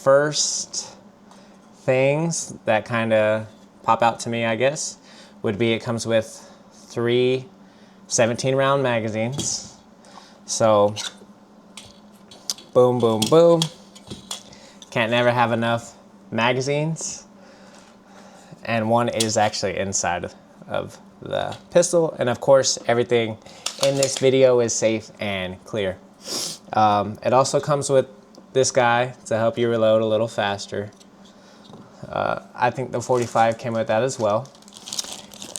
first things that kind of pop out to me, I guess, would be it comes with 3 17-round magazines. So, boom, boom, boom. Can't never have enough magazines. And one is actually inside of the pistol. And of course, everything in this video is safe and clear. It also comes with this guy to help you reload a little faster. I think the 45 came with that as well.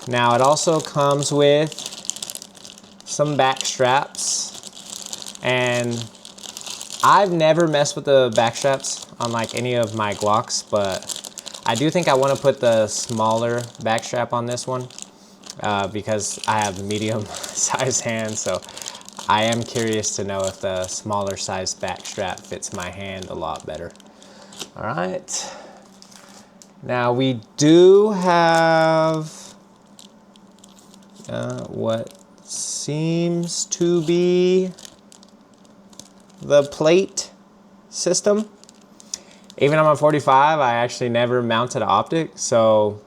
Now it also comes with some back straps, and I've never messed with the back straps on like any of my Glocks, but I do think I want to put the smaller back strap on this one because I have medium size hands, so I am curious to know if the smaller size back strap fits my hand a lot better. All right. Now we do have what seems to be the plate system. Even on my 45, I actually never mounted an optic, so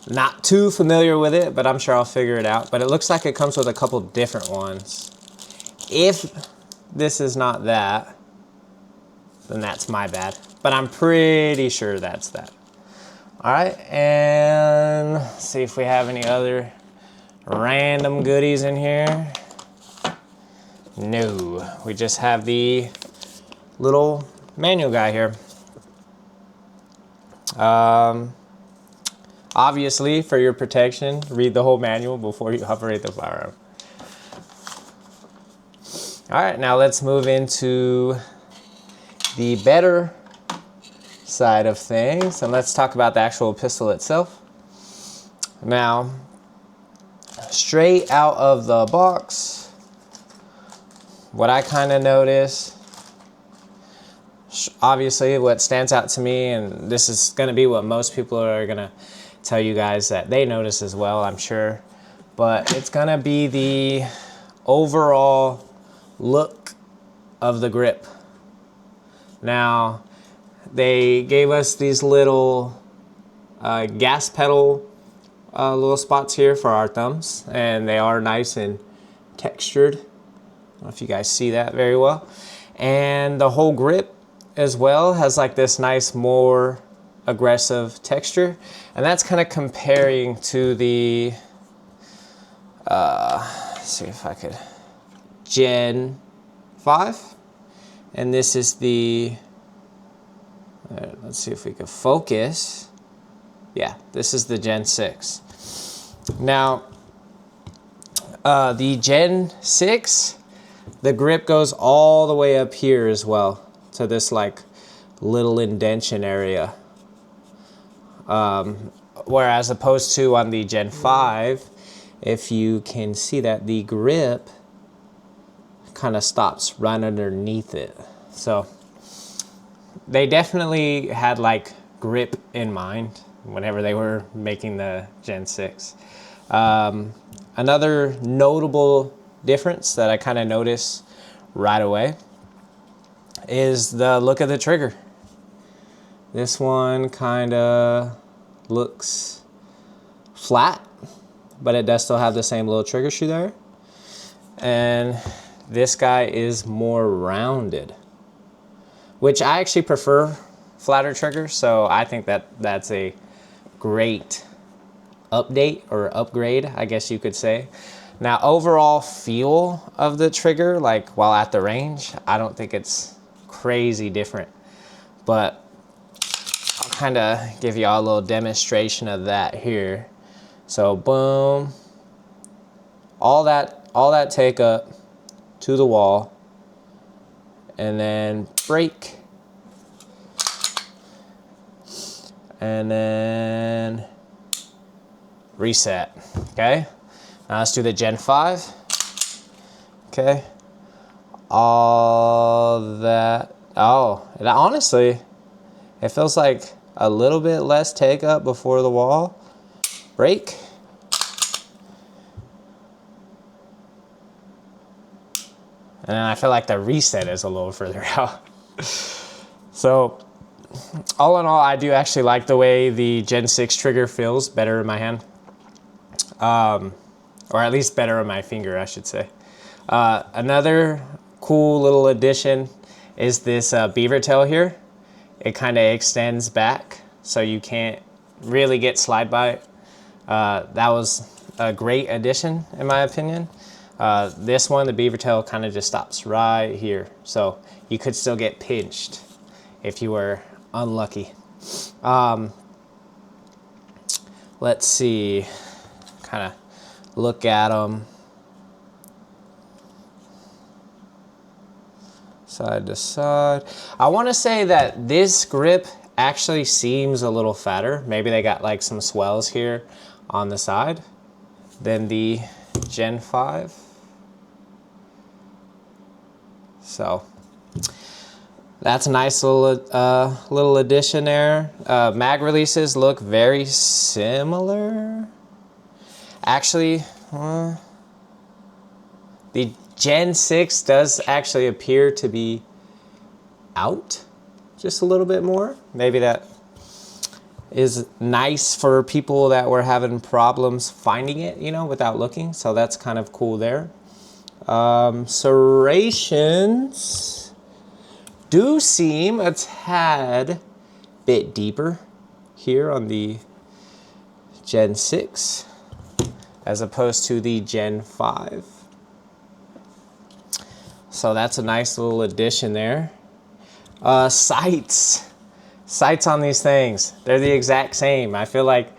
not too familiar with it, but I'm sure I'll figure it out. But it looks like it comes with a couple different ones. If this is not that, then that's my bad. But I'm pretty sure that's that. All right, and let's see if we have any other random goodies in here. No, we just have the little manual guy here. Obviously, for your protection, read the whole manual before you operate the firearm. All right, now let's move into the better side of things, and let's talk about the actual pistol itself. Now, straight out of the box, what I kind of notice, obviously what stands out to me, and this is going to be what most people are going to tell you guys that they notice as well, I'm sure, but it's going to be the overall look of the grip. Now, they gave us these little gas pedal little spots here for our thumbs, and they are nice and textured. I don't know if you guys see that very well. And the whole grip as well has like this nice, more aggressive texture, and that's kind of comparing to the let's see if I could, Gen 5, and this is the let's see if we could focus. Yeah, this is the Gen 6. Now the Gen 6, the grip goes all the way up here as well to this like little indentation area. Whereas opposed to on the Gen 5, if you can see that the grip kind of stops right underneath it. So they definitely had like grip in mind whenever they were making the Gen 6. Another notable difference that I kind of notice right away is the look of the trigger. This one kind of looks flat, but it does still have the same little trigger shoe there. And this guy is more rounded, which I actually prefer flatter triggers, so I think that that's a great update or upgrade, I guess you could say. Now, overall feel of the trigger, like while at the range, I don't think it's crazy different, but I'll kind of give y'all a little demonstration of that here. So boom, all that take up to the wall, and then break, and then reset. Okay, now let's do the Gen 5. Okay, all that. Oh, honestly, it feels like a little bit less take up before the wall. Break. And then I feel like the reset is a little further out. So all in all, I do actually like the way the Gen 6 trigger feels better in my hand. Or at least better on my finger, I should say. Another cool little addition is this beaver tail here. It kind of extends back so you can't really get slide by it. That was a great addition in my opinion. This one, the beaver tail kind of just stops right here. So you could still get pinched if you were unlucky. Let's see, kind of look at them side to side. I want to say that this grip actually seems a little fatter. Maybe they got like some swells here on the side than the Gen 5. So that's a nice little addition there. Mag releases look very similar. Actually, the Gen 6 does actually appear to be out just a little bit more. Maybe that is nice for people that were having problems finding it, you know, without looking. So that's kind of cool there. Serrations do seem a tad bit deeper here on the Gen 6 as opposed to the Gen 5. So that's a nice little addition there. Sights on these things, they're the exact same. I feel like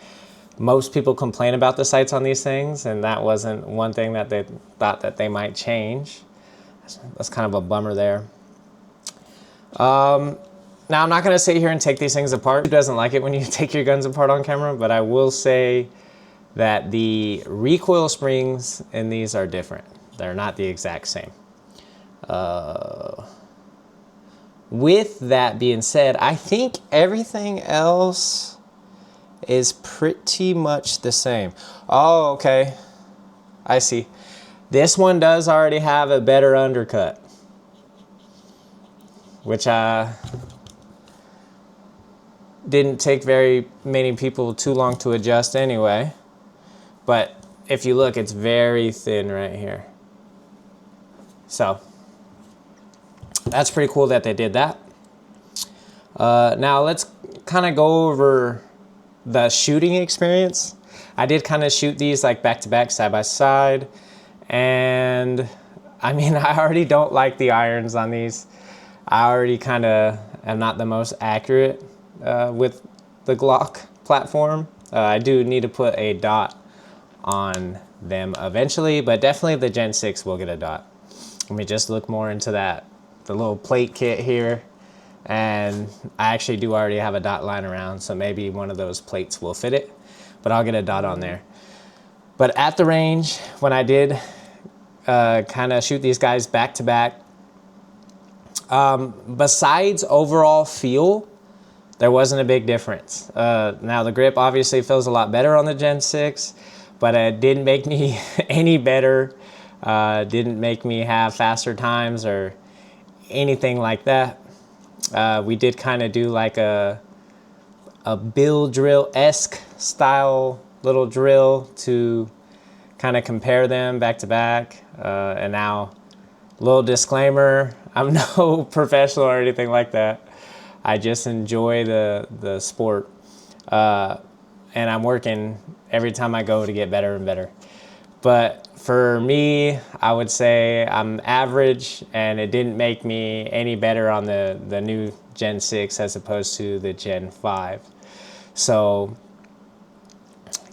most people complain about the sights on these things, and that wasn't one thing that they thought that they might change. That's kind of a bummer there. Now I'm not gonna sit here and take these things apart. Who doesn't like it when you take your guns apart on camera? But I will say that the recoil springs in these are different. They're not the exact same. With that being said, I think everything else is pretty much the same. Oh, okay. I see. This one does already have a better undercut, which didn't take very many people too long to adjust anyway. But if you look, it's very thin right here. So that's pretty cool that they did that. Now let's kind of go over the shooting experience. I did kind of shoot these like back to back, side by side. And I mean, I already don't like the irons on these. I already kind of am not the most accurate with the Glock platform. I do need to put a dot on them eventually, but definitely the Gen 6 will get a dot. Let me just look more into that. The little plate kit here, and I actually do already have a dot lying around, so maybe one of those plates will fit it, but I'll get a dot on there. But at the range, when I did kind of shoot these guys back to back, besides overall feel, there wasn't a big difference. Now the grip obviously feels a lot better on the Gen 6, but it didn't make me any better. Didn't make me have faster times or anything like that. We did kind of do like a bill drill-esque style little drill to kind of compare them back to back. And now, little disclaimer, I'm no professional or anything like that. I just enjoy the sport. And I'm working every time I go to get better and better. But for me, I would say I'm average, and it didn't make me any better on the new Gen 6 as opposed to the Gen 5. So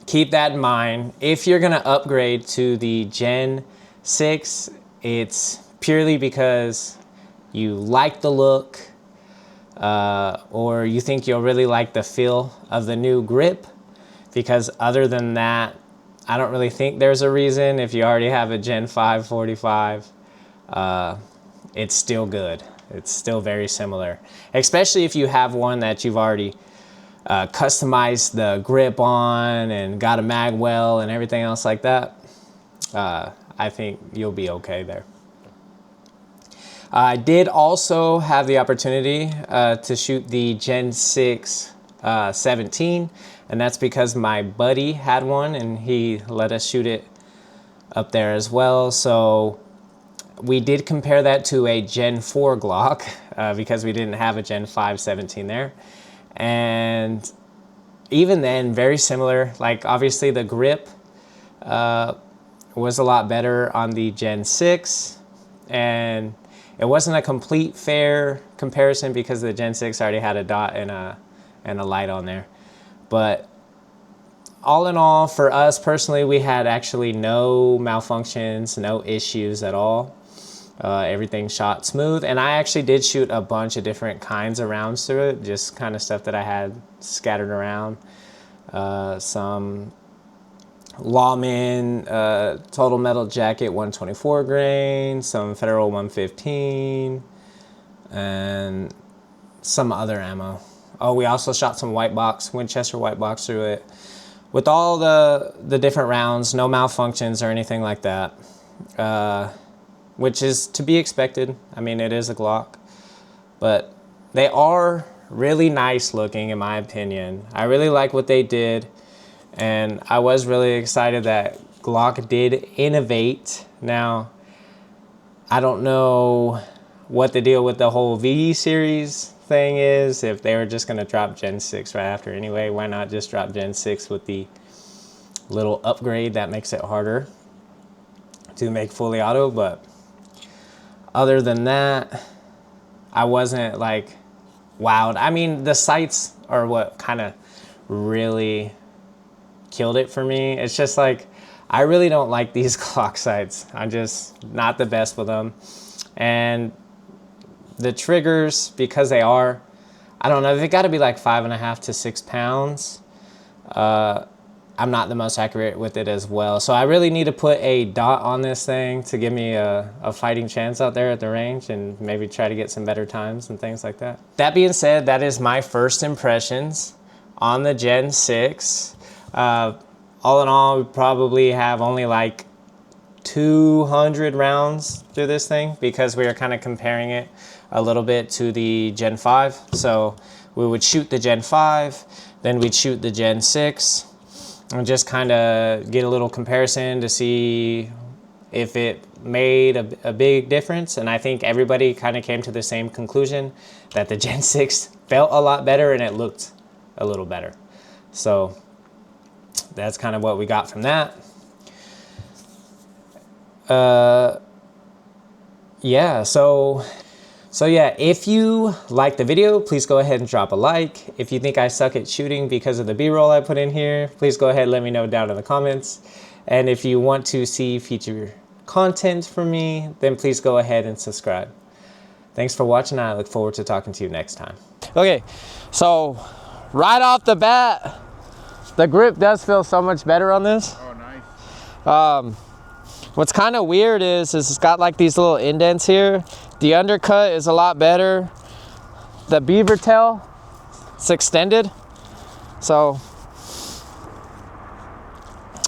keep that in mind. If you're gonna upgrade to the Gen 6, it's purely because you like the look, or you think you'll really like the feel of the new grip, because other than that, I don't really think there's a reason. If you already have a Gen 5 45, it's still good. It's still very similar, especially if you have one that you've already customized the grip on and got a mag well and everything else like that. I think you'll be okay there. I did also have the opportunity to shoot the Gen 6 17, and that's because my buddy had one and he let us shoot it up there as well. So we did compare that to a Gen 4 Glock because we didn't have a Gen 5 17 there. And even then, very similar. Like, obviously the grip was a lot better on the Gen 6, and it wasn't a complete fair comparison because the Gen 6 already had a dot and a light on there. But all in all, for us personally, we had actually no malfunctions, no issues at all. Everything shot smooth, and I actually did shoot a bunch of different kinds of rounds through it, just kind of stuff that I had scattered around. Some Lawman Total Metal Jacket 124 grain, some Federal 115, and some other ammo. Oh, we also shot some white box, Winchester white box through it. With all the different rounds, no malfunctions or anything like that, which is to be expected. I mean, it is a Glock, but they are really nice looking in my opinion. I really like what they did, and I was really excited that Glock did innovate. Now, I don't know what the deal with the whole V series thing is, if they were just going to drop Gen 6 right after anyway. Why not just drop Gen 6 with the little upgrade that makes it harder to make fully auto? But other than that, I wasn't like wowed. I mean, the sights are what kind of really killed it for me. It's just like, I really don't like these Glock sights. I'm just not the best with them. And the triggers, because they are, I don't know, they've got to be like 5.5 to 6 pounds. I'm not the most accurate with it as well. So I really need to put a dot on this thing to give me a fighting chance out there at the range and maybe try to get some better times and things like that. That being said, that is my first impressions on the Gen 6. All in all, we probably have only like 200 rounds through this thing because we are kind of comparing it a little bit to the Gen 5. So we would shoot the Gen 5, then we'd shoot the Gen 6, and just kind of get a little comparison to see if it made a big difference. And I think everybody kind of came to the same conclusion that the Gen 6 felt a lot better and it looked a little better. So that's kind of what we got from that. Yeah, so yeah, if you like the video, please go ahead and drop a like. If you think I suck at shooting because of the B-roll I put in here, please go ahead and let me know down in the comments. And if you want to see future content from me, then please go ahead and subscribe. Thanks for watching. I look forward to talking to you next time. Okay, so right off the bat, the grip does feel so much better on this. Oh, nice. What's kind of weird is it's got like these little indents here. The undercut is a lot better. The beaver tail, it's extended. So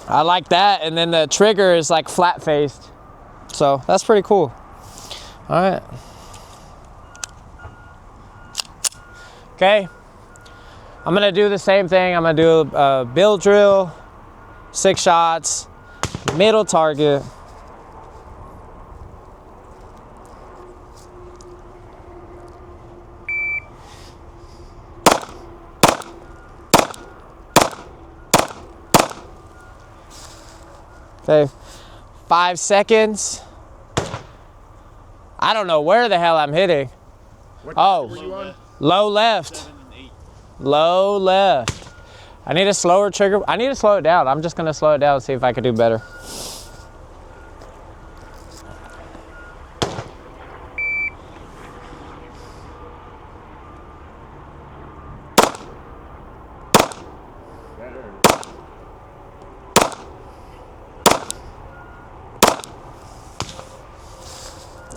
I like that. And then the trigger is like flat faced. So that's pretty cool. All right. Okay. I'm gonna do the same thing. I'm gonna do a bill drill, 6 shots, middle target. Okay, 5 seconds. I don't know where the hell I'm hitting. Oh, low left. Low left. I need a slower trigger. I need to slow it down. I'm just gonna slow it down and see if I can do better.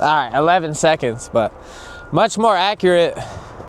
All right, 11 seconds, but much more accurate